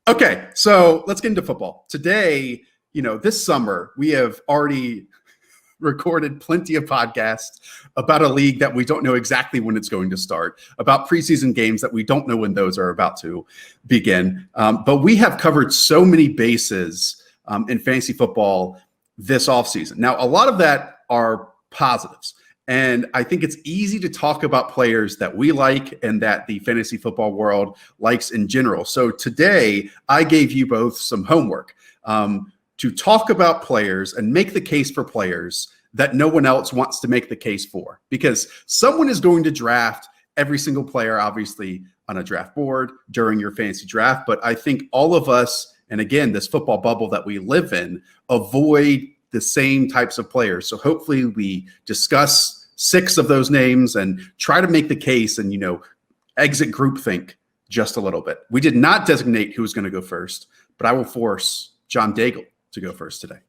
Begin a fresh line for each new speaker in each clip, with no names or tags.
Okay, so let's get into football. Today, this summer, we have already recorded plenty of podcasts about a league that we don't know exactly when it's going to start, about preseason games that we don't know when those are about to begin. But we have covered so many bases in fantasy football this offseason. Now, a lot of that are positives. And I think it's easy to talk about players that we like and that the fantasy football world likes in general. So today, I gave you both some homework to talk about players and make the case for players that no one else wants to make the case for. Because someone is going to draft every single player, obviously, on a draft board during your fantasy draft. But I think all of us, and again, this football bubble that we live in, avoid the same types of players. So hopefully we discuss 6 of those names and try to make the case and, exit groupthink just a little bit. We did not designate who was going to go first, but I will force John Daigle to go first today.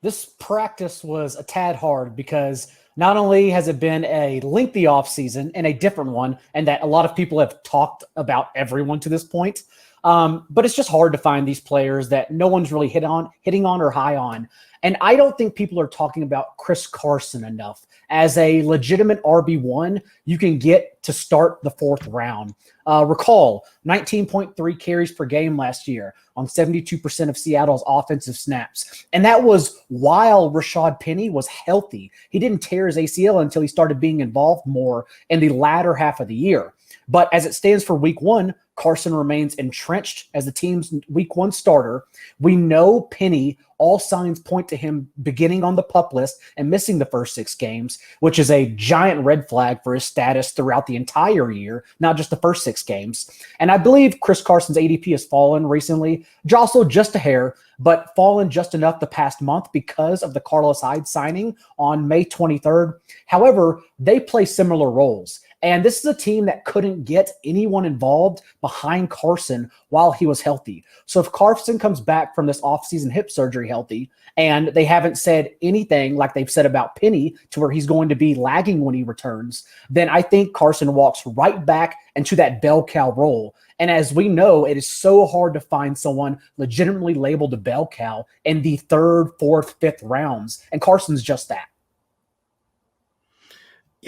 This practice was a tad hard because not only has it been a lengthy offseason and a different one, and that a lot of people have talked about everyone to this point, but it's just hard to find these players that no one's really hitting on or high on. And I don't think people are talking about Chris Carson enough as a legitimate RB1 you can get to start the 4th round. Recall 19.3 carries per game last year on 72% of Seattle's offensive snaps. And that was while Rashad Penny was healthy. He didn't tear his ACL until he started being involved more in the latter half of the year. But as it stands for week 1, Carson remains entrenched as the team's week 1 starter. We know Penny, all signs point to him beginning on the PUP list and missing the first 6 games, which is a giant red flag for his status throughout the entire year, not just the first 6 games. And I believe Chris Carson's ADP has fallen recently, jostled just a hair, but fallen just enough the past month because of the Carlos Hyde signing on May 23rd. However, they play similar roles. And this is a team that couldn't get anyone involved behind Carson while he was healthy. So if Carson comes back from this offseason hip surgery healthy, and they haven't said anything like they've said about Penny to where he's going to be lagging when he returns, then I think Carson walks right back into that bell cow role. And as we know, it is so hard to find someone legitimately labeled a bell cow in the 3rd, 4th, 5th rounds. And Carson's just that.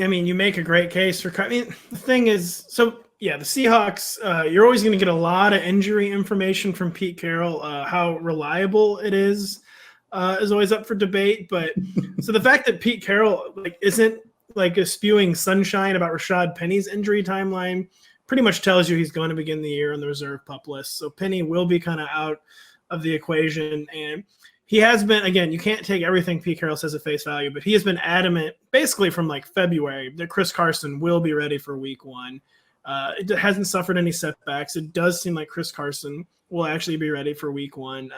I mean, you make a great case for. I mean, the thing is, the Seahawks. You're always going to get a lot of injury information from Pete Carroll. How reliable it is always up for debate. But so the fact that Pete Carroll isn't spewing sunshine about Rashad Penny's injury timeline pretty much tells you he's going to begin the year on the reserve PUP list. So Penny will be kind of out of the equation, and he has been, again, you can't take everything Pete Carroll says at face value, but he has been adamant basically from February that Chris Carson will be ready for week 1. It hasn't suffered any setbacks. It does seem like Chris Carson will actually be ready for week 1.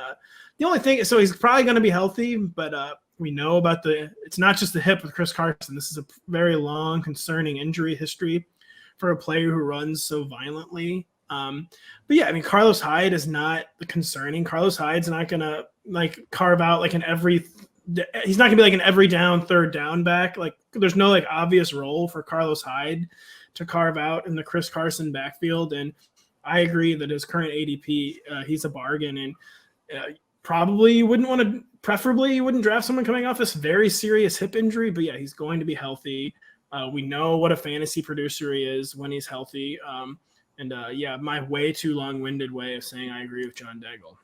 The only thing, so he's probably going to be healthy, but we know about it's not just the hip with Chris Carson. This is a very long, concerning injury history for a player who runs so violently. But yeah, I mean, Carlos Hyde is not concerning. Carlos Hyde's not going to carve out he's not gonna be an every down 3rd down back. There's no obvious role for Carlos Hyde to carve out in the Chris Carson backfield. And I agree that his current ADP, he's a bargain, and preferably you wouldn't draft someone coming off this very serious hip injury. But yeah, he's going to be healthy. We know what a fantasy producer he is when he's healthy. My way too long-winded way of saying I agree with John Daigle.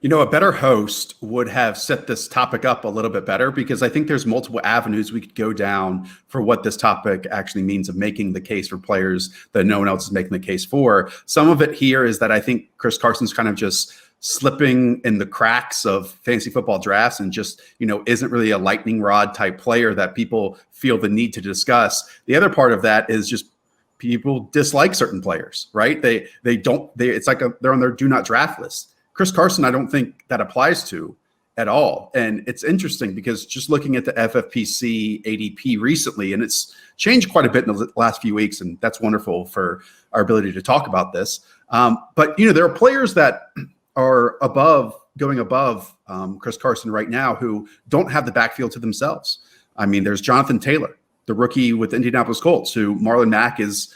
A better host would have set this topic up a little bit better, because I think there's multiple avenues we could go down for what this topic actually means of making the case for players that no one else is making the case for. Some of it here is that I think Chris Carson's kind of just slipping in the cracks of fantasy football drafts and just, isn't really a lightning rod type player that people feel the need to discuss. The other part of that is just people dislike certain players, right? It's like they're on their do not draft list. Chris Carson, I don't think that applies to at all. And it's interesting because just looking at the FFPC ADP recently, and it's changed quite a bit in the last few weeks, and that's wonderful for our ability to talk about this. But there are players that are going above Chris Carson right now who don't have the backfield to themselves. I mean, there's Jonathan Taylor, the rookie with Indianapolis Colts, who Marlon Mack is,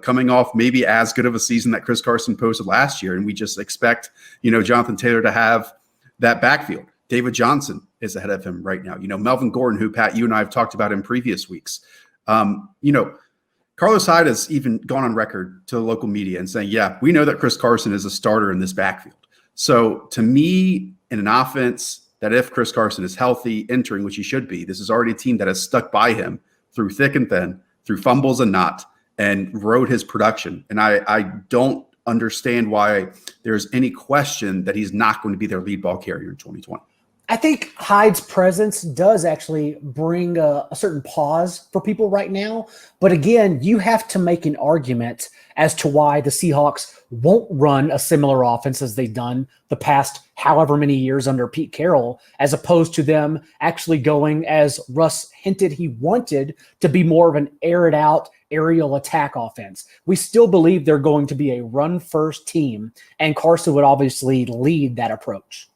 coming off maybe as good of a season that Chris Carson posted last year. And we just expect, Jonathan Taylor to have that backfield. David Johnson is ahead of him right now. Melvin Gordon, who, Pat, you and I have talked about in previous weeks. Carlos Hyde has even gone on record to the local media and saying, yeah, we know that Chris Carson is a starter in this backfield. So to me, in an offense that if Chris Carson is healthy entering, which he should be, this is already a team that has stuck by him through thick and thin, through fumbles and not, and rode his production. And I don't understand why there's any question that he's not going to be their lead ball carrier in 2020.
I think Hyde's presence does actually bring a certain pause for people right now. But again, you have to make an argument as to why the Seahawks won't run a similar offense as they've done the past however many years under Pete Carroll, as opposed to them actually going, as Russ hinted he wanted, to be more of an aired out aerial attack offense. We still believe they're going to be a run-first team, and Carson would obviously lead that approach.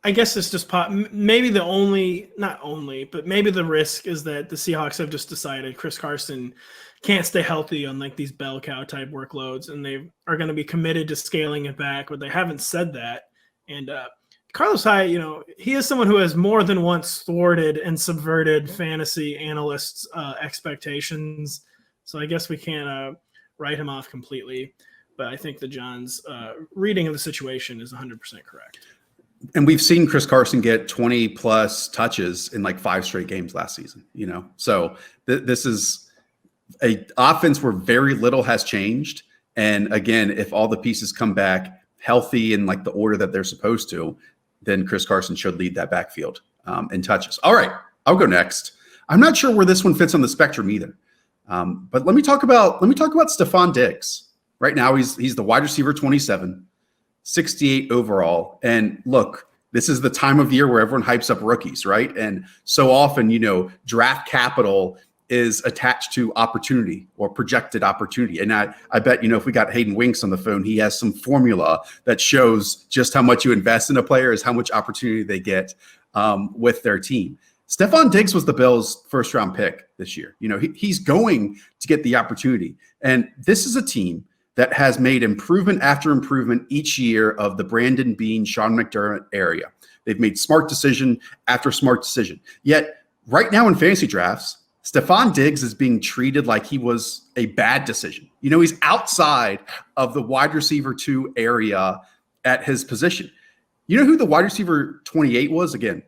I guess it's just maybe not only, but maybe the risk is that the Seahawks have just decided Chris Carson can't stay healthy on like these bell cow type workloads, and they are going to be committed to scaling it back, but they haven't said that. And Carlos Hyde, he is someone who has more than once thwarted and subverted fantasy analysts' expectations. So I guess we can't write him off completely, but I think that John's reading of the situation is 100% correct.
And we've seen Chris Carson get 20 plus touches in like 5 straight games last season, So this is a offense where very little has changed. And again, if all the pieces come back healthy in like the order that they're supposed to, then Chris Carson should lead that backfield in touches. All right, I'll go next. I'm not sure where this one fits on the spectrum either. But let me talk about Stefon Diggs. Right now, he's the wide receiver 27. 68 overall. And look, this is the time of year where everyone hypes up rookies, right? And so often, draft capital is attached to opportunity or projected opportunity. And I bet, if we got Hayden Winks on the phone, he has some formula that shows just how much you invest in a player is how much opportunity they get with their team. Stefon Diggs was the Bills' first round pick this year. He's going to get the opportunity. And this is a team that has made improvement after improvement each year of the Brandon Beane, Sean McDermott area. They've made smart decision after smart decision. Yet right now in fantasy drafts, Stefon Diggs is being treated like he was a bad decision. He's outside of the wide receiver 2 area at his position. You know who the wide receiver 28 was? Again,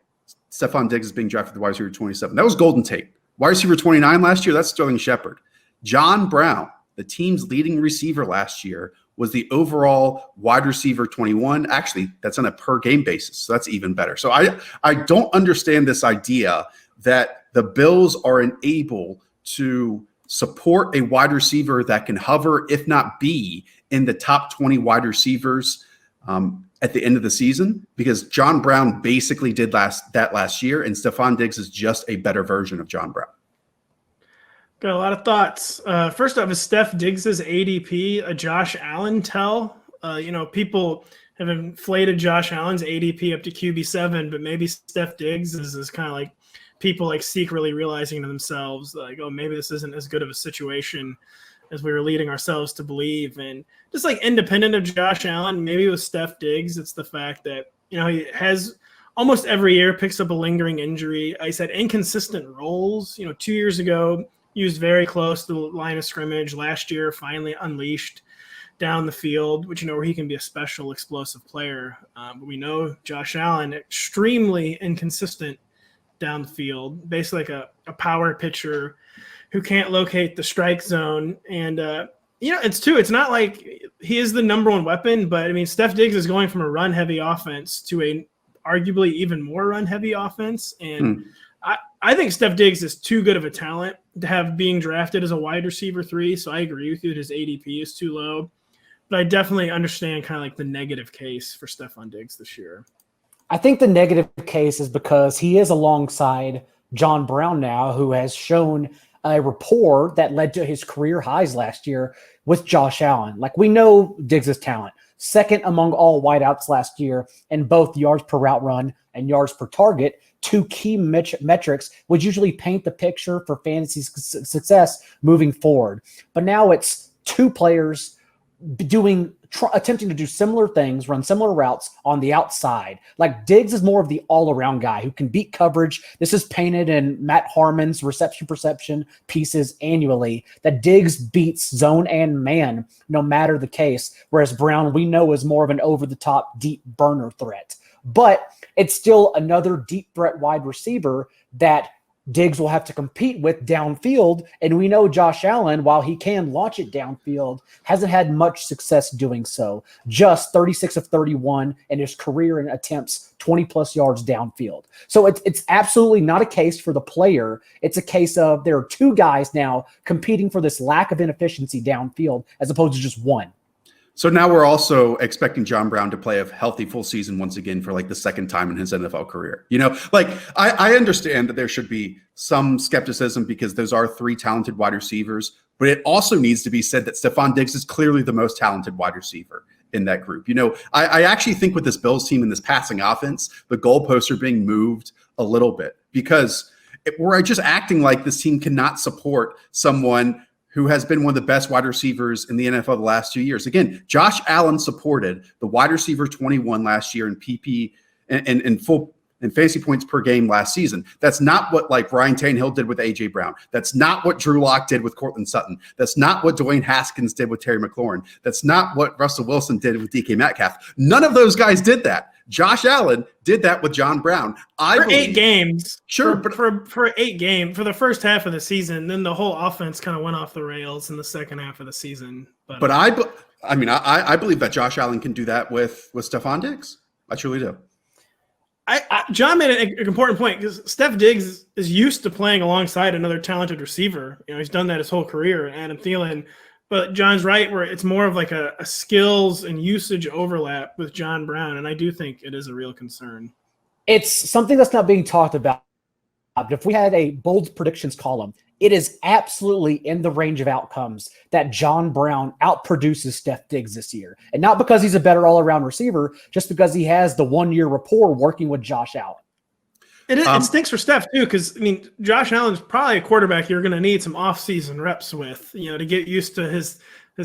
Stefon Diggs is being drafted the wide receiver 27. That was Golden Tate. Wide receiver 29 last year, that's Sterling Shepard. John Brown, the team's leading receiver last year, was the overall wide receiver 21. Actually, that's on a per game basis, so that's even better. So I don't understand this idea that the Bills are unable to support a wide receiver that can hover, if not be, in the top 20 wide receivers at the end of the season, because John Brown basically did that last year, and Stefon Diggs is just a better version of John Brown.
Got a lot of thoughts. First off, is Steph Diggs's ADP a Josh Allen tell? People have inflated Josh Allen's ADP up to QB7, but maybe Steph Diggs is kind of like people like secretly realizing to themselves, like, oh, maybe this isn't as good of a situation as we were leading ourselves to believe. And just like independent of Josh Allen, maybe with Steph Diggs, it's the fact that, he has almost every year picks up a lingering injury. I said inconsistent roles, 2 years ago, used very close to the line of scrimmage. Last year, finally unleashed down the field, which, where he can be a special explosive player. But we know Josh Allen, extremely inconsistent down the field, basically like a power pitcher who can't locate the strike zone. And, it's not like he is the number one weapon, but Steph Diggs is going from a run heavy offense to a arguably even more run heavy offense. And I think Steph Diggs is too good of a talent to have being drafted as a wide receiver 3. So I agree with you that his ADP is too low, but I definitely understand kind of like the negative case for Stefon Diggs this year.
I think the negative case is because he is alongside John Brown now, who has shown a rapport that led to his career highs last year with Josh Allen. Like, we know Diggs' talent. second among all wideouts last year in both yards per route run and yards per target, two key metrics which usually paint the picture for fantasy success moving forward. But now it's two players attempting to do similar things, run similar routes on the outside. Like Diggs is more of the all-around guy who can beat coverage. This is painted in Matt Harmon's reception perception pieces annually, that Diggs beats zone and man no matter the case, whereas Brown we know is more of an over-the-top deep burner threat. But it's still another deep threat wide receiver that Diggs will have to compete with downfield. And we know Josh Allen, while he can launch it downfield, hasn't had much success doing so. Just 36 of 31 in his career in attempts, 20-plus yards downfield. So it's absolutely not a case for the player. It's a case of there are two guys now competing for this lack of inefficiency downfield as opposed to just one.
So now we're also expecting John Brown to play a healthy full season once again for like the second time in his NFL career. I understand that there should be some skepticism because those are three talented wide receivers, but it also needs to be said that Stefon Diggs is clearly the most talented wide receiver in that group. I actually think with this Bills team and this passing offense, the goalposts are being moved a little bit because we're just acting like this team cannot support someone who has been one of the best wide receivers in the NFL the last 2 years. Again, Josh Allen supported the wide receiver 21 last year in PP and full and fantasy points per game last season. That's not what like Ryan Tannehill did with A.J. Brown. That's not what Drew Lock did with Cortland Sutton. That's not what Dwayne Haskins did with Terry McLaurin. That's not what Russell Wilson did with DK Metcalf. None of those guys did that. Josh Allen did that with John Brown.
For 8 games.
Sure.
But for 8 games, for the first half of the season, then the whole offense kind of went off the rails in the second half of the season. But
I believe that Josh Allen can do that with Stefon Diggs. I truly do.
John made an important point because Steph Diggs is used to playing alongside another talented receiver. He's done that his whole career, Adam Thielen. But John's right, where it's more of like a skills and usage overlap with John Brown, and I do think it is a real concern.
It's something that's not being talked about. If we had a bold predictions column, it is absolutely in the range of outcomes that John Brown outproduces Steph Diggs this year. And not because he's a better all-around receiver, just because he has the one-year rapport working with Josh Allen.
It stinks for Steph, too, because, Josh Allen's probably a quarterback you're going to need some off-season reps with, to get used to his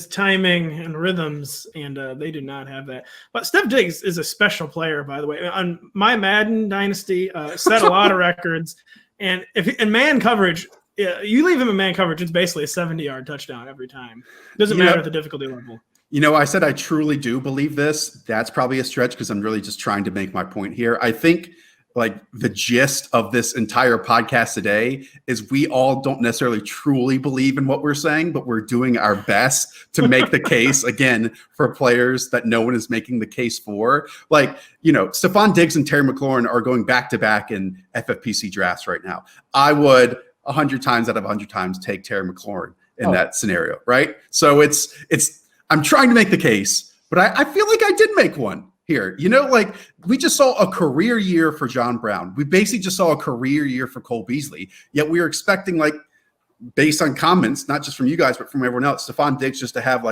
timing and rhythms, and they do not have that. But Steph Diggs is a special player, by the way. On my Madden dynasty, set a lot of records. And if in man coverage, you leave him in man coverage, it's basically a 70-yard touchdown every time. Doesn't matter the difficulty level.
I said I truly do believe this. That's probably a stretch because I'm really just trying to make my point here. I think like the gist of this entire podcast today is we all don't necessarily truly believe in what we're saying, but we're doing our best to make the case again for players that no one is making the case for. Stefon Diggs and Terry McLaurin are going back to back in FFPC drafts right now. I would 100 times out of 100 times take Terry McLaurin in that scenario, right? So I'm trying to make the case, but I feel like I did make one here. We just saw a career year for John Brown. We basically just saw a career year for Cole Beasley, yet we are expecting, based on comments, not just from you guys, but from everyone else, Stefon Diggs just to have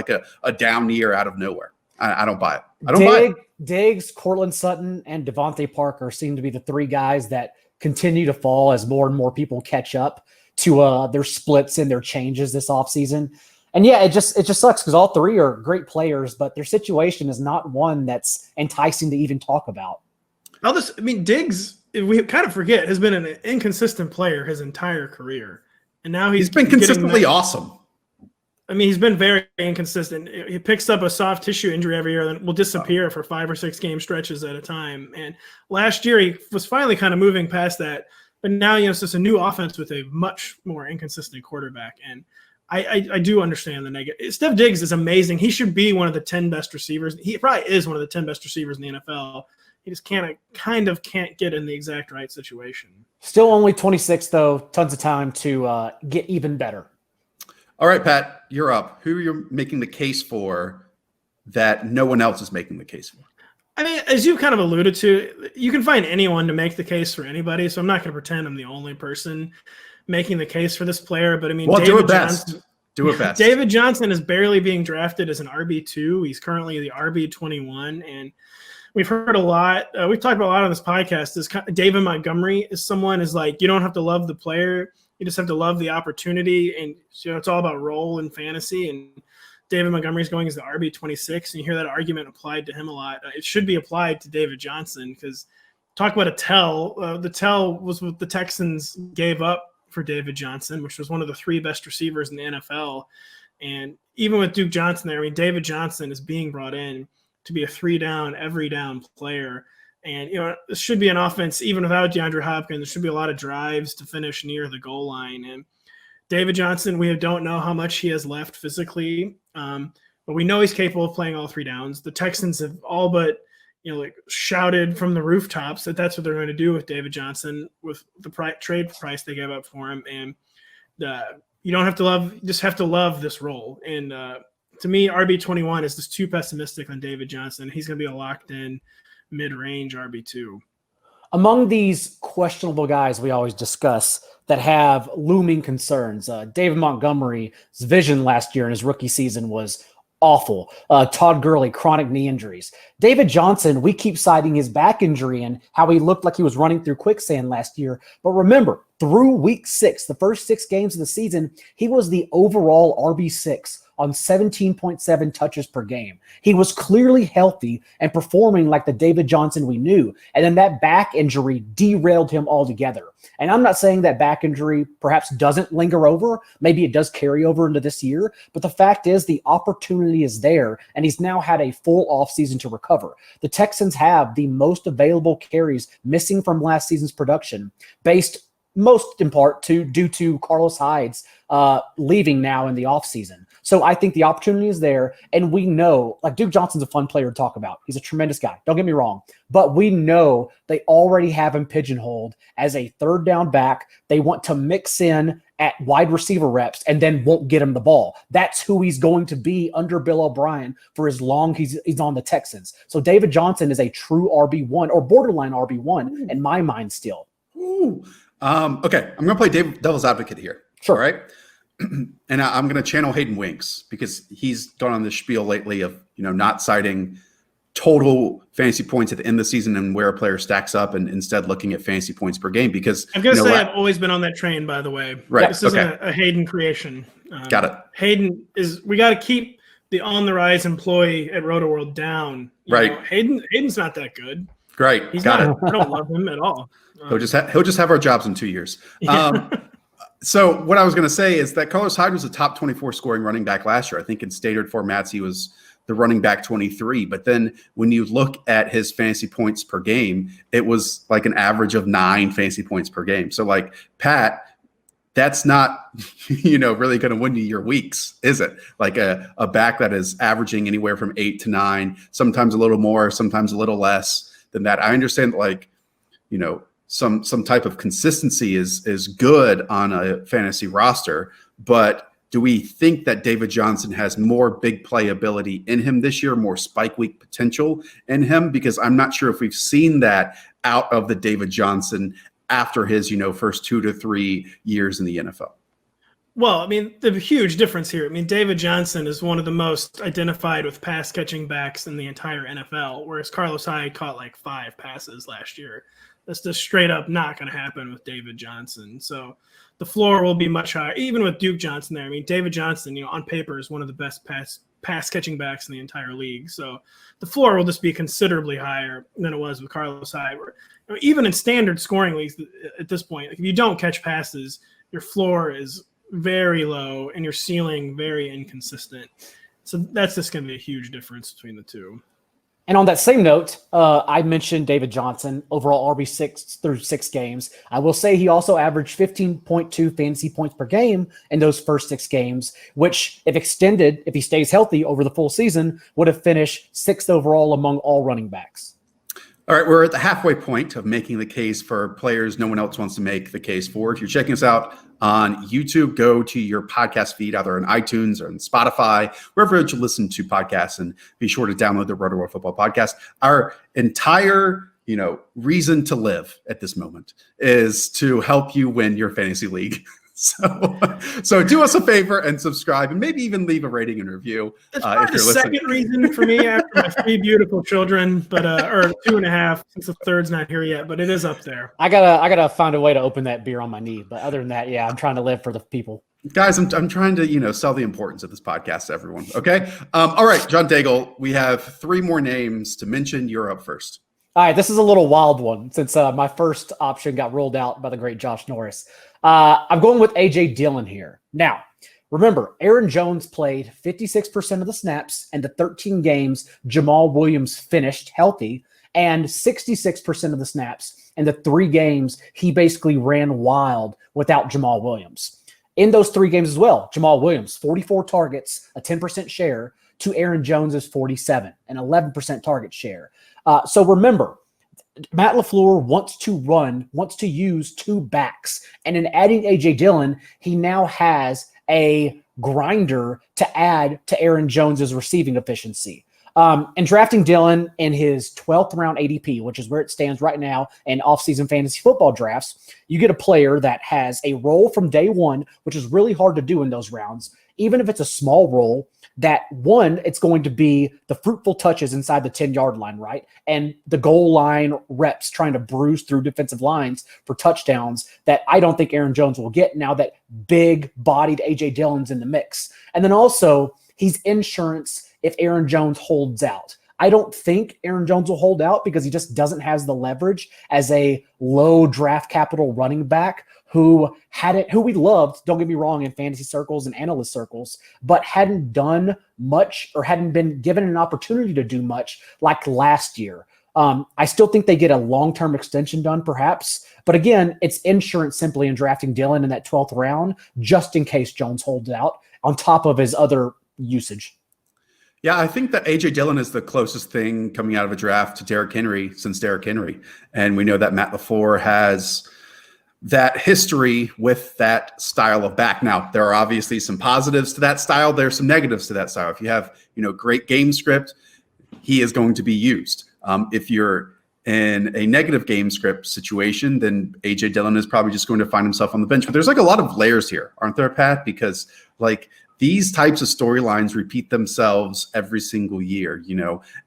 a down year out of nowhere. I don't buy it. I don't buy it.
Diggs, Cortland Sutton, and Devontae Parker seem to be the three guys that continue to fall as more and more people catch up to their splits and their changes this offseason. And yeah, it just sucks because all three are great players, but their situation is not one that's enticing to even talk about.
Diggs, we kind of forget, has been an inconsistent player his entire career. And now he's
been consistently awesome.
He's been very inconsistent. He picks up a soft tissue injury every year that will disappear for 5 or 6 game stretches at a time. And last year he was finally kind of moving past that. But now, it's just a new offense with a much more inconsistent quarterback. And I do understand the negative. Steph Diggs is amazing. He should be one of the 10 best receivers. He probably is one of the 10 best receivers in the NFL. He just can't get in the exact right situation.
Still only 26, though. Tons of time to get even better.
All right, Pat, you're up. Who are you making the case for that no one else is making the case for?
As you've kind of alluded to, you can find anyone to make the case for anybody, so I'm not going to pretend I'm the only person making the case for this player. But
well,
David
do it best. Do it fast.
David Johnson is barely being drafted as an RB2. He's currently the RB21, and we've heard a lot. We've talked about a lot on this podcast. David Montgomery is someone is like, you don't have to love the player. You just have to love the opportunity. And it's all about role in fantasy. And David Montgomery is going as the RB26. And you hear that argument applied to him a lot. It should be applied to David Johnson because talk about a tell. The tell was what the Texans gave up for David Johnson, which was one of the 3 best receivers in the NFL. And even with Duke Johnson there, David Johnson is being brought in to be a 3-down, every down player. And, this should be an offense, even without DeAndre Hopkins, there should be a lot of drives to finish near the goal line. And David Johnson, we don't know how much he has left physically, but we know he's capable of playing all 3 downs. The Texans have all but, shouted from the rooftops that that's what they're going to do with David Johnson with the trade price they gave up for him. And you don't have to love, you just have to love this role. And to me, RB21 is just too pessimistic on David Johnson. He's going to be a locked-in mid-range RB2.
Among these questionable guys we always discuss that have looming concerns, David Montgomery's vision last year in his rookie season was awful. Todd Gurley, chronic knee injuries. David Johnson, we keep citing his back injury and how he looked like he was running through quicksand last year. But remember, through week 6, the first 6 games of the season, he was the overall RB6 on 17.7 touches per game. He was clearly healthy and performing like the David Johnson we knew. And then that back injury derailed him altogether. And I'm not saying that back injury perhaps doesn't linger over. Maybe it does carry over into this year. But the fact is the opportunity is there, and he's now had a full offseason to recover. The Texans have the most available carries missing from last season's production, based most in part due to Carlos Hyde's leaving now in the offseason. So I think the opportunity is there, and we know, like, Duke Johnson's a fun player to talk about. He's a tremendous guy. Don't get me wrong. But we know they already have him pigeonholed as a 3rd down back. They want to mix in at wide receiver reps and then won't get him the ball. That's who he's going to be under Bill O'Brien for as long he's on the Texans. So David Johnson is a true RB1 or borderline RB1 in my mind still.
Ooh. Okay, I'm going to play devil's advocate here.
Sure.
All right. And I'm going to channel Hayden Winks because he's gone on this spiel lately of, not citing total fantasy points at the end of the season and where a player stacks up, and instead looking at fantasy points per game. Because
I'm going to say I've always been on that train, by the way.
Right.
This isn't a Hayden creation.
Got it.
Hayden we got to keep the on the rise employee at Rotoworld down.
Right.
Hayden's not that good.
Great.
He's
Got
not,
it.
I don't love him at all.
He'll just have our jobs in 2 years. So what I was going to say is that Carlos Hyde was a top 24 scoring running back last year. I think in standard formats, he was the running back 23. But then when you look at his fantasy points per game, it was like an average of 9 fantasy points per game. So like, Pat, that's not, really going to win you your weeks, is it? Like a back that is averaging anywhere from 8 to 9, sometimes a little more, sometimes a little less than that. I understand some type of consistency is good on a fantasy roster, but do we think that David Johnson has more big play ability in him this year, more spike week potential in him? Because I'm not sure if we've seen that out of the David Johnson after his, first 2 to 3 years in the NFL.
Well, the huge difference here. David Johnson is one of the most identified with pass catching backs in the entire NFL, whereas Carlos Hyde caught like 5 passes last year. That's just straight up not going to happen with David Johnson. So the floor will be much higher, even with Duke Johnson there. David Johnson, on paper is one of the best pass catching backs in the entire league. So the floor will just be considerably higher than it was with Carlos Hyde. Even in standard scoring leagues at this point, if you don't catch passes, your floor is very low and your ceiling very inconsistent. So that's just going to be a huge difference between the two.
And on that same note, I mentioned David Johnson, overall RB6 through 6 games. I will say he also averaged 15.2 fantasy points per game in those first 6 games, which, if extended, if he stays healthy over the full season, would have finished 6th overall among all running backs.
All right, we're at the halfway point of making the case for players no one else wants to make the case for. If you're checking us out on YouTube, go to your podcast feed, either on iTunes or on Spotify, wherever you listen to podcasts, and be sure to download the Rotoworld Football Podcast. Our entire, reason to live at this moment is to help you win your fantasy league. So do us a favor and subscribe, and maybe even leave a rating and review.
It's probably the second reason for me after my 3 beautiful children, but or 2.5 since the third's not here yet, but it is up there.
I gotta find a way to open that beer on my knee. But other than that, yeah, I'm trying to live for the people.
Guys, I'm trying to sell the importance of this podcast to everyone. Okay, all right, John Daigle, we have 3 more names to mention. You're up first.
All right, this is a little wild one since my first option got ruled out by the great Josh Norris. I'm going with A.J. Dillon here. Now, remember, Aaron Jones played 56% of the snaps, and the 13 games Jamal Williams finished healthy, and 66% of the snaps in the 3 games he basically ran wild without Jamal Williams. In those 3 games as well, Jamal Williams, 44 targets, a 10% share, to Aaron Jones's 47, an 11% target share. So remember, Matt LaFleur wants to use 2 backs. And in adding A.J. Dillon, he now has a grinder to add to Aaron Jones's receiving efficiency. And drafting Dillon in his 12th round ADP, which is where it stands right now in offseason fantasy football drafts, you get a player that has a role from day one, which is really hard to do in those rounds. Even if it's a small role, that one, it's going to be the fruitful touches inside the 10-yard line, right? And the goal line reps trying to bruise through defensive lines for touchdowns that I don't think Aaron Jones will get now that big-bodied A.J. Dillon's in the mix. And then also, he's insurance if Aaron Jones holds out. I don't think Aaron Jones will hold out because he just doesn't have the leverage as a low draft capital running back who we loved, don't get me wrong, in fantasy circles and analyst circles, but hadn't done much or hadn't been given an opportunity to do much like last year. I still think they get a long-term extension done perhaps, but again, it's insurance simply in drafting Dillon in that 12th round, just in case Jones holds out on top of his other usage.
Yeah, I think that A.J. Dillon is the closest thing coming out of a draft to Derrick Henry since Derrick Henry. And we know that Matt LaFleur has that history with that style of back. Now, there are obviously some positives to that style. There's some negatives to that style. If you have, great game script, he is going to be used. If you're in a negative game script situation, then A.J. Dillon is probably just going to find himself on the bench. But there's a lot of layers here, aren't there, Pat? Because these types of storylines repeat themselves every single year.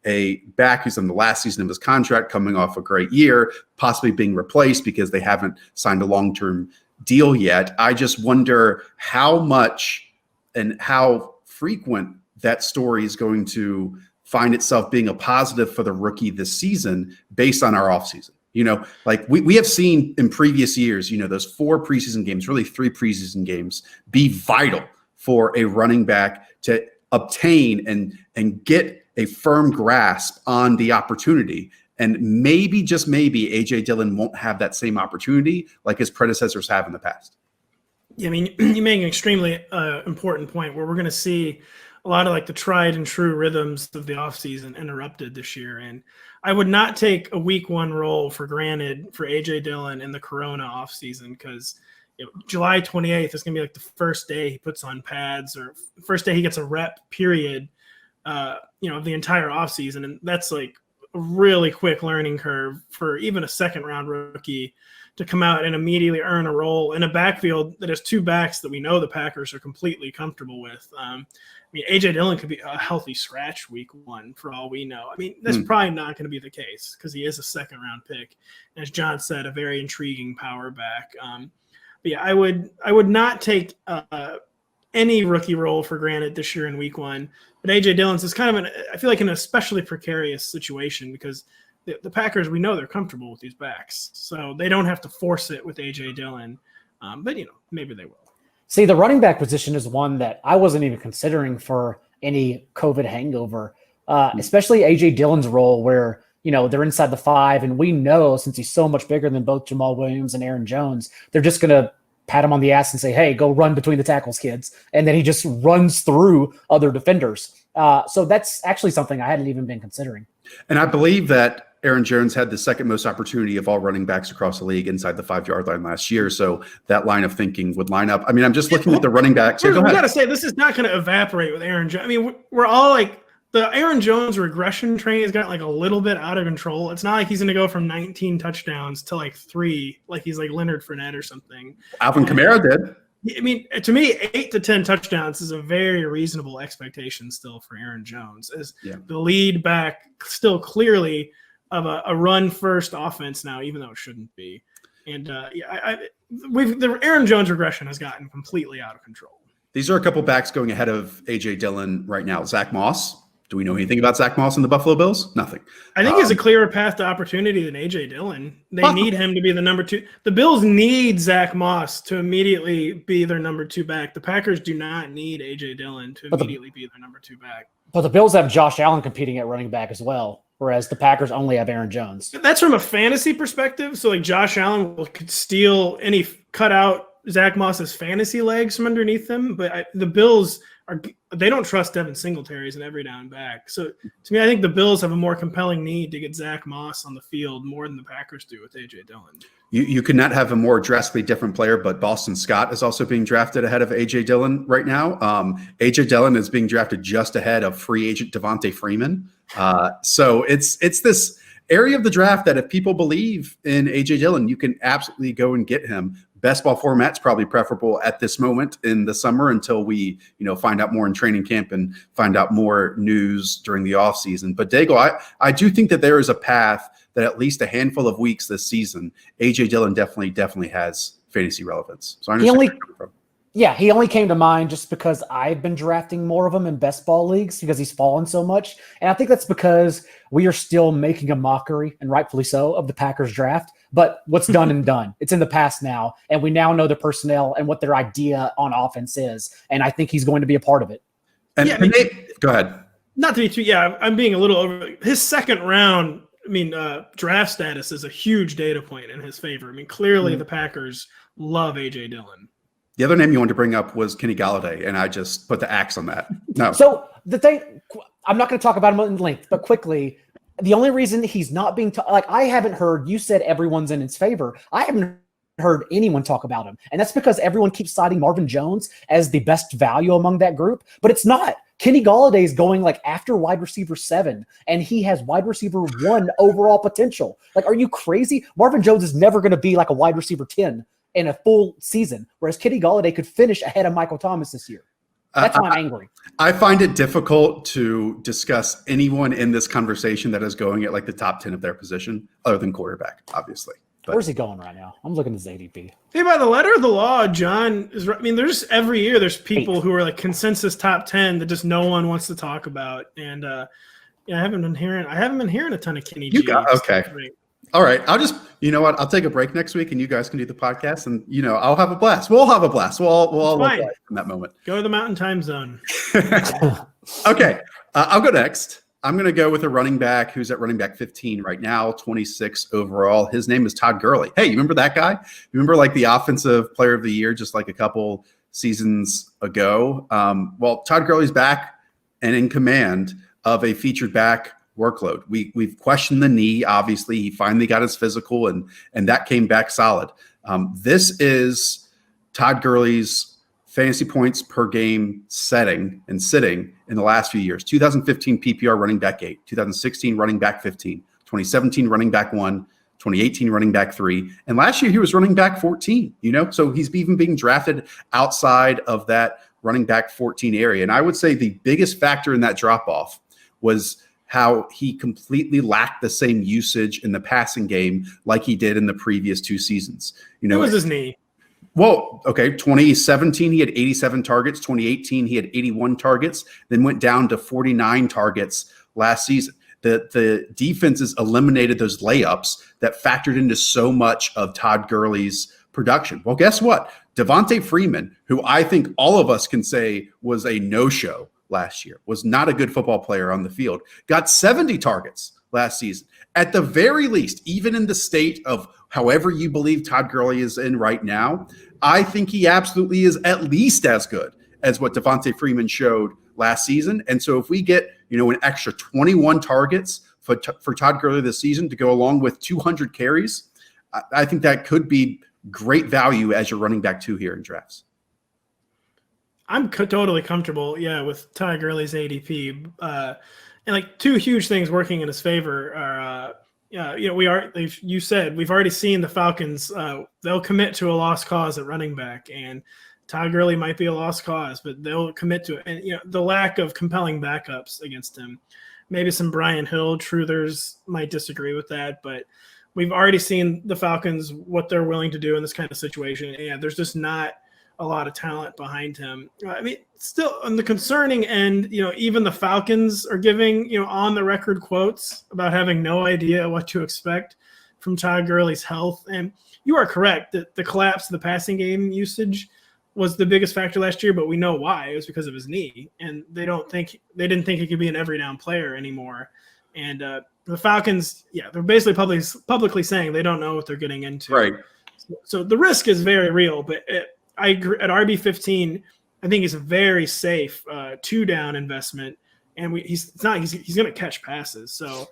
A back who's in the last season of his contract coming off a great year, possibly being replaced because they haven't signed a long-term deal yet. I just wonder how much and how frequent that story is going to find itself being a positive for the rookie this season based on our offseason. We have seen in previous years, those 4 preseason games, really 3 preseason games, be vital for a running back to obtain and get a firm grasp on the opportunity. And maybe, just maybe, A.J. Dillon won't have that same opportunity like his predecessors have in the past.
Yeah, I mean, you make an extremely important point where we're going to see a lot of the tried and true rhythms of the offseason interrupted this year. And I would not take a week 1 role for granted for A.J. Dillon in the Corona offseason because July 28th is going to be the first day he puts on pads or first day he gets a rep period, of the entire offseason. And that's a really quick learning curve for even a second-round rookie to come out and immediately earn a role in a backfield that has 2 backs that we know the Packers are completely comfortable with. A.J. Dillon could be a healthy scratch week 1 for all we know. That's probably not going to be the case because he is a second-round pick. And as John said, a very intriguing power back. But yeah, I would not take any rookie role for granted this year in week 1. But A.J. Dillon's is kind of I feel like an especially precarious situation because the Packers, we know they're comfortable with these backs. So they don't have to force it with A.J. Dillon. But, maybe they will.
See, the running back position is one that I wasn't even considering for any COVID hangover, especially A.J. Dillon's role where they're inside the 5, and we know since he's so much bigger than both Jamal Williams and Aaron Jones, they're just going to pat him on the ass and say, hey, go run between the tackles, kids. And then he just runs through other defenders. So that's actually something I hadn't even been considering.
And I believe that Aaron Jones had the second most opportunity of all running backs across the league inside the 5-yard line last year. So that line of thinking would line up. I'm just looking at the running backs.
We got to say, this is not going to evaporate with Aaron Jones. We're all the Aaron Jones regression train has gotten a little bit out of control. It's not like he's going to go from 19 touchdowns to 3, like he's Leonard Fournette or something.
Alvin Kamara did.
I mean, to me, 8 to 10 touchdowns is a very reasonable expectation still for Aaron Jones as the lead back, still clearly of a run-first offense now, even though it shouldn't be. And the Aaron Jones regression has gotten completely out of control.
These are a couple backs going ahead of A.J. Dillon right now. Zach Moss. Do we know anything about Zach Moss and the Buffalo Bills? Nothing.
I think he has a clearer path to opportunity than A.J. Dillon. They need him to be the number 2. The Bills need Zach Moss to immediately be their number 2 back. The Packers do not need A.J. Dillon to immediately be their number 2 back.
But the Bills have Josh Allen competing at running back as well, whereas the Packers only have Aaron Jones.
That's from a fantasy perspective. So, like, Josh Allen could steal cut out Zach Moss's fantasy legs from underneath them. But the Bills they don't trust Devin Singletary as an every down back. So to me, I think the Bills have a more compelling need to get Zach Moss on the field more than the Packers do with A.J. Dillon.
You could not have a more drastically different player, but Boston Scott is also being drafted ahead of A.J. Dillon right now. A.J. Dillon is being drafted just ahead of free agent Devontae Freeman. So it's this area of the draft that if people believe in A.J. Dillon, you can absolutely go and get him. Best ball format's probably preferable at this moment in the summer until we, find out more in training camp and find out more news during the offseason. But Daigle, I do think that there is a path that at least a handful of weeks this season, A.J. Dillon definitely has fantasy relevance. So I understand where you're coming from.
Yeah, he only came to mind just because I've been drafting more of him in best ball leagues because he's fallen so much. And I think that's because we are still making a mockery, and rightfully so, of the Packers draft. But what's done and done. It's in the past now, and we now know the personnel and what their idea on offense is. And I think he's going to be a part of it.
And go ahead.
Not to be too, I'm being a little over. His second round, draft status is a huge data point in his favor. Clearly the Packers love A.J. Dillon.
The other name you wanted to bring up was Kenny Galladay, and I just put the axe on that. No.
So the thing, I'm not going to talk about him in length, but quickly, the only reason he's not being I haven't heard, you said everyone's in his favor. I haven't heard anyone talk about him. And that's because everyone keeps citing Marvin Jones as the best value among that group, but it's not. Kenny Galladay is going after wide receiver 7, and he has wide receiver 1 overall potential. Are you crazy? Marvin Jones is never going to be a wide receiver 10 in a full season, whereas Kenny Galladay could finish ahead of Michael Thomas this year. That's why I'm angry.
I find it difficult to discuss anyone in this conversation that is going at the top 10 of their position, other than quarterback, obviously. But
where's he going right now? I'm looking at his ADP.
Hey, by the letter of the law, John is. There's every year there's people who are consensus top 10 that just no one wants to talk about, and I haven't been hearing a ton of Kenny G.
Okay. All right. I'll just, I'll take a break next week and you guys can do the podcast and, I'll have a blast. We'll have a blast. We'll all look right in that moment.
Go to the Mountain Time Zone.
Okay. I'll go next. I'm going to go with a running back who's at running back 15 right now, 26 overall. His name is Todd Gurley. Hey, you remember that guy? You remember the offensive player of the year, just a couple seasons ago? Well, Todd Gurley's back and in command of a featured back workload. We've questioned the knee. Obviously, he finally got his physical, and that came back solid. This is Todd Gurley's fantasy points per game setting and sitting in the last few years. 2015 PPR running back 8, 2016 running back 15, 2017 running back 1, 2018 running back 3, and last year he was running back 14. So he's even being drafted outside of that running back 14 area. And I would say the biggest factor in that drop off was how he completely lacked the same usage in the passing game like he did in the previous 2 seasons.
What was his knee?
Well, okay, 2017 he had 87 targets, 2018 he had 81 targets, then went down to 49 targets last season. The defenses eliminated those layups that factored into so much of Todd Gurley's production. Well, guess what? Devontae Freeman, who I think all of us can say was a no-show last year, was not a good football player on the field, got 70 targets last season. At the very least, even in the state of however you believe Todd Gurley is in right now, I think he absolutely is at least as good as what Devontae Freeman showed last season. And so if we get, an extra 21 targets for Todd Gurley this season to go along with 200 carries, I think that could be great value as your running back 2 here in drafts.
I'm totally comfortable, with Todd Gurley's ADP. And 2 huge things working in his favor are, you said we've already seen the Falcons. They'll commit to a lost cause at running back, and Todd Gurley might be a lost cause, but they'll commit to it. And the lack of compelling backups against him, maybe some Brian Hill truthers might disagree with that, but we've already seen the Falcons, what they're willing to do in this kind of situation. And there's just not a lot of talent behind him. I mean, still on the concerning end, even the Falcons are giving, on the record quotes about having no idea what to expect from Todd Gurley's health. And you are correct that the collapse of the passing game usage was the biggest factor last year, but we know why. It was because of his knee, and they didn't think he could be an every down player anymore. And the Falcons, they're basically publicly saying they don't know what they're getting into.
Right.
So the risk is very real, but I agree, at RB15, I think he's a very safe 2-down investment, and he's going to catch passes. So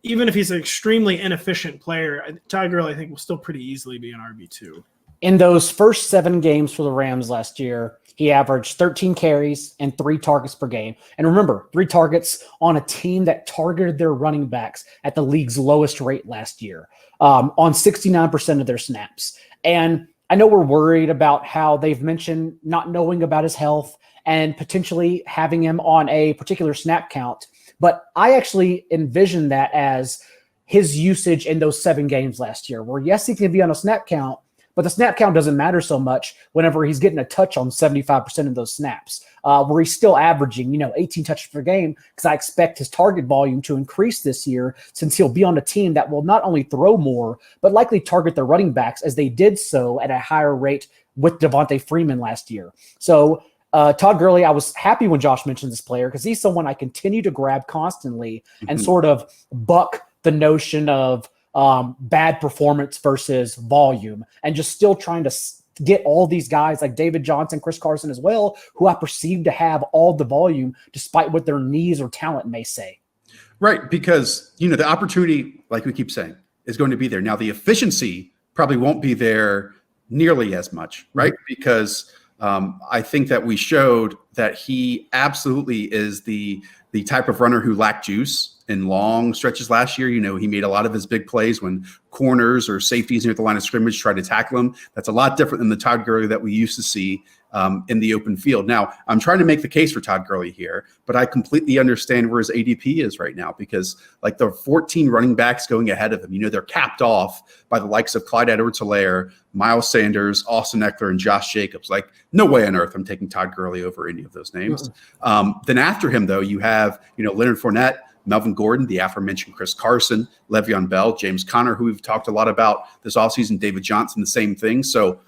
even if he's an extremely inefficient player, Todd Gurley, I think, will still pretty easily be an RB2.
In those first 7 games for the Rams last year, he averaged 13 carries and 3 targets per game. And remember, 3 targets on a team that targeted their running backs at the league's lowest rate last year, on 69% of their snaps. And I know we're worried about how they've mentioned not knowing about his health and potentially having him on a particular snap count. But I actually envision that as his usage in those 7 games last year, where yes, he can be on a snap count, but the snap count doesn't matter so much whenever he's getting a touch on 75% of those snaps, where he's still averaging, 18 touches per game, because I expect his target volume to increase this year since he'll be on a team that will not only throw more, but likely target their running backs as they did so at a higher rate with Devontae Freeman last year. So Todd Gurley, I was happy when Josh mentioned this player because he's someone I continue to grab constantly and sort of buck the notion of bad performance versus volume, and just still trying to get all these guys like David Johnson, Chris Carson as well, who I perceive to have all the volume despite what their knees or talent may say.
Right, because, the opportunity, like we keep saying, is going to be there. Now, the efficiency probably won't be there nearly as much, right? Because I think that we showed that he absolutely is the type of runner who lacked juice in long stretches last year. He made a lot of his big plays when corners or safeties near the line of scrimmage tried to tackle him. That's a lot different than the Todd Gurley that we used to see in the open field. Now, I'm trying to make the case for Todd Gurley here, but I completely understand where his ADP is right now because like the 14 running backs going ahead of him, they're capped off by the likes of Clyde Edwards-Helaire, Miles Sanders, Austin Eckler, and Josh Jacobs. Like, no way on earth I'm taking Todd Gurley over any of those names. Then after him, though, you have, Leonard Fournette, Melvin Gordon, the aforementioned Chris Carson, Le'Veon Bell, James Conner, who we've talked a lot about this offseason, David Johnson, the same thing. So,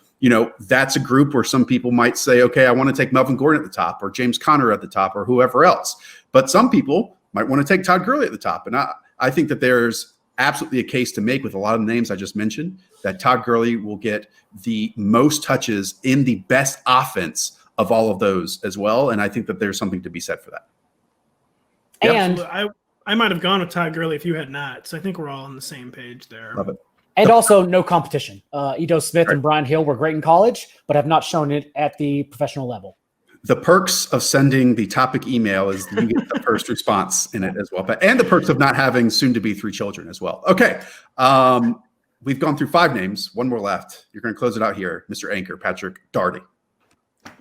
that's a group where some people might say, okay, I want to take Melvin Gordon at the top or James Conner at the top or whoever else. But some people might want to take Todd Gurley at the top. And I think that there's absolutely a case to make with a lot of the names I just mentioned that Todd Gurley will get the most touches in the best offense of all of those as well. And I think that there's something to be said for that.
And
I might have gone with Todd Gurley if you had not. So I think we're all on the same page there.
Love it.
And also no competition. Ito Smith and Brian Hill were great in college, but have not shown it at the professional level.
The perks of sending the topic email is you get the first response in it as well. And the perks of not having soon to be 3 children as well. Okay. We've gone through 5 names. 1 more left. You're going to close it out here, Mr. Anchor, Patrick Daugherty.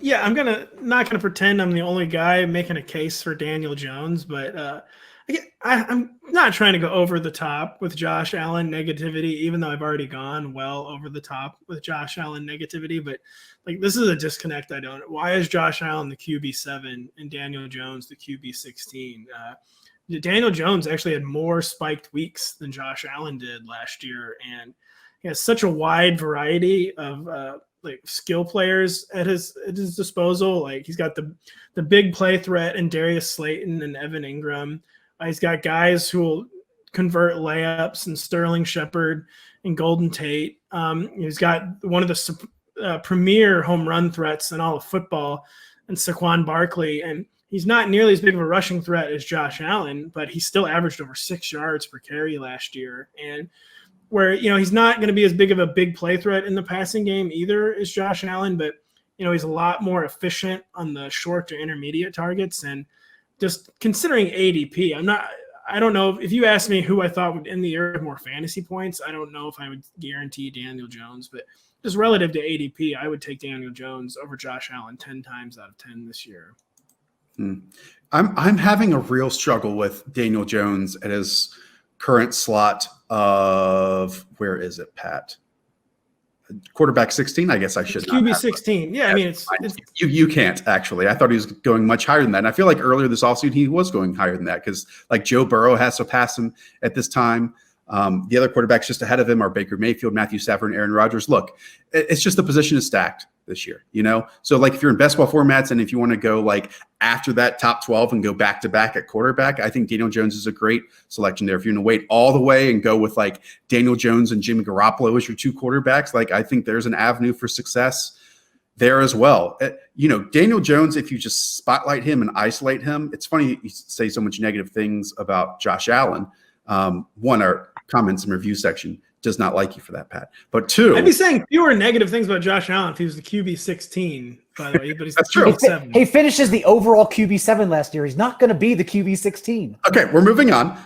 Yeah, I'm not gonna pretend I'm the only guy making a case for Daniel Jones, but I'm not trying to go over the top with Josh Allen negativity, even though I've already gone well over the top with Josh Allen negativity. But like, this is a disconnect. Why is Josh Allen the QB7 and Daniel Jones the QB16? Daniel Jones actually had more spiked weeks than Josh Allen did last year, and he has such a wide variety of skill players at his disposal. Like, he's got the big play threat in Darius Slayton and Evan Ingram. He's got guys who will convert layups and Sterling Shepard and Golden Tate. He's got one of the premier home run threats in all of football, and Saquon Barkley. And he's not nearly as big of a rushing threat as Josh Allen, but he still averaged over 6 yards per carry last year. And where, he's not going to be as big of a big play threat in the passing game either as Josh Allen, but, he's a lot more efficient on the short to intermediate targets. And just considering ADP, I don't know if you asked me who I thought would end the year with more fantasy points. I don't know if I would guarantee Daniel Jones, but just relative to ADP, I would take Daniel Jones over Josh Allen 10 times out of 10 this year.
I'm having a real struggle with Daniel Jones at his current slot of, where is it, Pat? Quarterback 16, I guess I should.
QB 16. Yeah, I mean, it's
you can't actually. I thought he was going much higher than that. And I feel like earlier this offseason he was going higher than that because like Joe Burrow has surpassed him at this time. The other quarterbacks just ahead of him are Baker Mayfield, Matthew Stafford, and Aaron Rodgers. Look, it's just the position is stacked this year, you know? So like if you're in best ball formats and if you want to go like after that top 12 and go back to back at quarterback, I think Daniel Jones is a great selection there. If you're going to wait all the way and go with like Daniel Jones and Jimmy Garoppolo as your two quarterbacks, like I think there's an avenue for success there as well. You know, Daniel Jones, if you just spotlight him and isolate him, it's funny you say so much negative things about Josh Allen. One, our comments and review section does not like you for that, Pat. But two,
I'd be saying fewer negative things about Josh Allen if he was the QB 16, by the way, but he's
That's
the
true.
QB 7.
He finishes the overall QB 7 last year. He's not going to be the QB 16.
okay, we're moving on.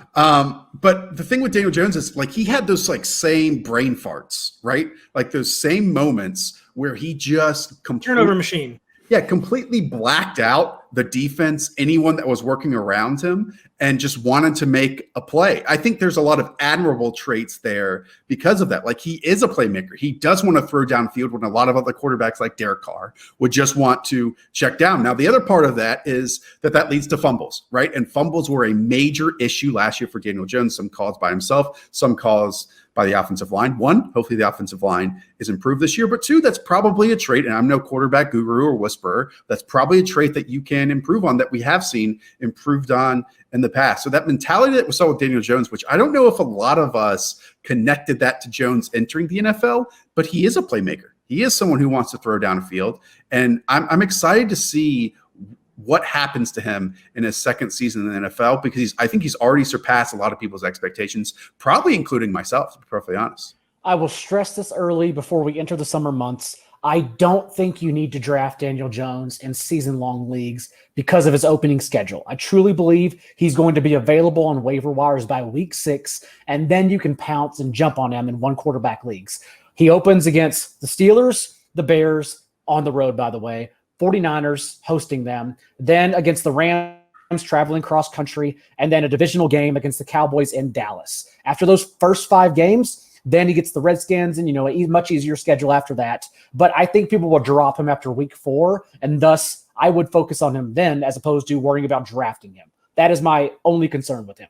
But the thing with Daniel Jones is like he had those like same brain farts, right? Like those same moments where he just
Turnover machine.
Yeah, completely blacked out the defense, anyone that was working around him, and just wanted to make a play. I think there's a lot of admirable traits there because of that. Like he is a playmaker. He does want to throw downfield when a lot of other quarterbacks like Derek Carr would just want to check down. Now, the other part of that is that leads to fumbles, right? And fumbles were a major issue last year for Daniel Jones, some caused by himself, some caused by the offensive line. One, hopefully the offensive line is improved this year. But two, that's probably a trait, and I'm no quarterback guru or whisperer, that's probably a trait that you can improve on, that we have seen improved on in the past. So that mentality that we saw with Daniel Jones, which I don't know if a lot of us connected that to Jones entering the NFL, but he is a playmaker. He is someone who wants to throw down a field. And I'm excited to see what happens to him in his second season in the NFL, because I think he's already surpassed a lot of people's expectations, probably including myself, to be perfectly honest.
I will stress this early before we enter the summer months. I don't think you need to draft Daniel Jones in season-long leagues because of his opening schedule. I truly believe he's going to be available on waiver wires by week 6, and then you can pounce and jump on him in one quarterback leagues. He opens against the Steelers, the Bears, on the road, by the way, 49ers hosting them, then against the Rams traveling cross country, and then a divisional game against the Cowboys in Dallas. After those first 5 games, then he gets the Redskins and, a much easier schedule after that. But I think people will drop him after week 4, and thus I would focus on him then as opposed to worrying about drafting him. That is my only concern with him.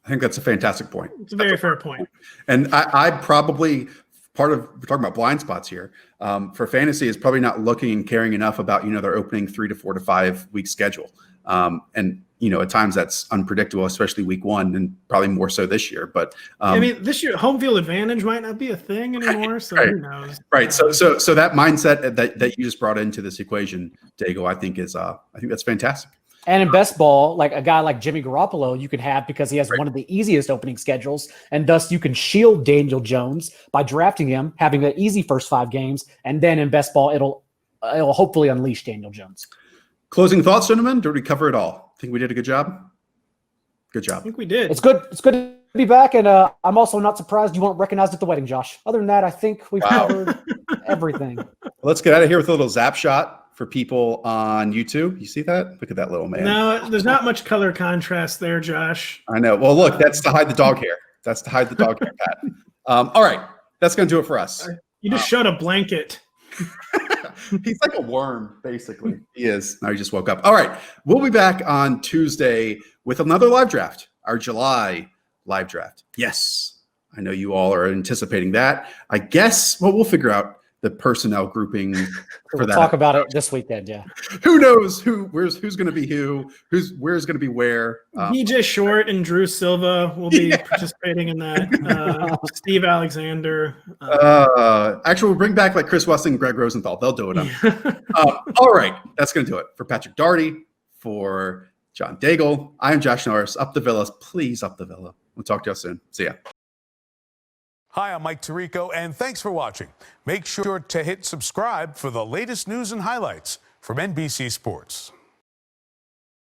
I think that's a fantastic point.
It's a very fair point.
And I probably, we're talking about blind spots here, for fantasy is probably not looking and caring enough about, their opening 3 to 4 to 5 week schedule. And at times that's unpredictable, especially week 1, and probably more so this year. But
this year home field advantage might not be a thing anymore. So
right,
who knows?
Right. So that mindset that you just brought into this equation, Dago, I think that's fantastic.
And in best ball, like a guy like Jimmy Garoppolo, you can have because he has one of the easiest opening schedules, and thus you can shield Daniel Jones by drafting him, having an easy first 5 games, and then in best ball it'll hopefully unleash Daniel Jones.
Closing thoughts, gentlemen? Did we cover it all? Think we did a good job? Good job.
I think we did.
It's good to be back, and I'm also not surprised you weren't recognized at the wedding, Josh. Other than that, I think we've covered everything.
Well, let's get out of here with a little zap shot for people on YouTube. You see that? Look at that little man.
No, there's not much color contrast there, Josh.
I know. Well, look, that's to hide the dog hair. That's to hide the dog hair, Pat. All right. That's going to do it for us.
You just shut a blanket.
He's like a worm, basically. He is. Now he just woke up. All right. We'll be back on Tuesday with another live draft, our July live draft. Yes. I know you all are anticipating that. I guess, we'll figure out the personnel grouping for that.
Talk about it this weekend, yeah.
Who knows who's going to be where's going to be where.
DJ Short and Drew Silva will be participating in that. Steve Alexander.
Actually, we'll bring back like Chris Weston and Greg Rosenthal. They'll do it up. All right. That's going to do it. For Patrick Daugherty, for John Daigle, I am Josh Norris. Up the Villas. Please up the Villa. We'll talk to you soon. See ya.
Hi, I'm Mike Tirico, and thanks for watching. Make sure to hit subscribe for the latest news and highlights from NBC Sports.